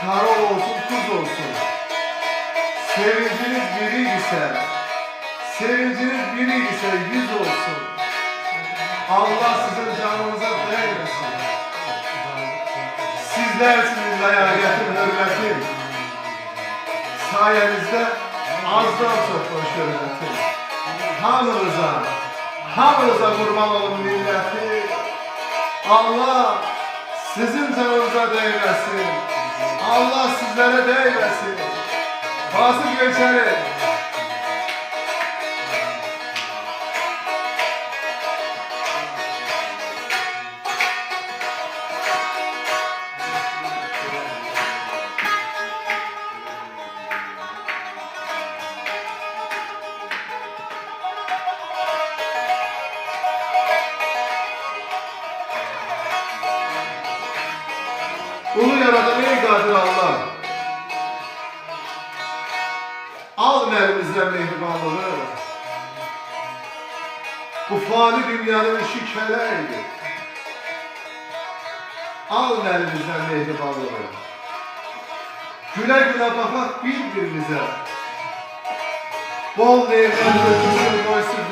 kara olsun, tuz olsun. Sevinciniz biri ise 100 olsun. Allah sizin canınıza değmesin. Sizlersiniz layaketin, hürmetin. Sayenizde azdan çok hoş hürmetin. Hamınıza kurban olun milleti. Allah sizin canınıza değmesin. Allah sizlere değmesin. Fasıl Göçeri. Ulu yaradan ey qadir Allah, al elimizden mehribanlığı. Bu fani dünyanın işi kələydi. Al elimizden mehribanlığı. Gülə gülə baxaq bir-birimizə. Bol neymət ötüsün qoysun.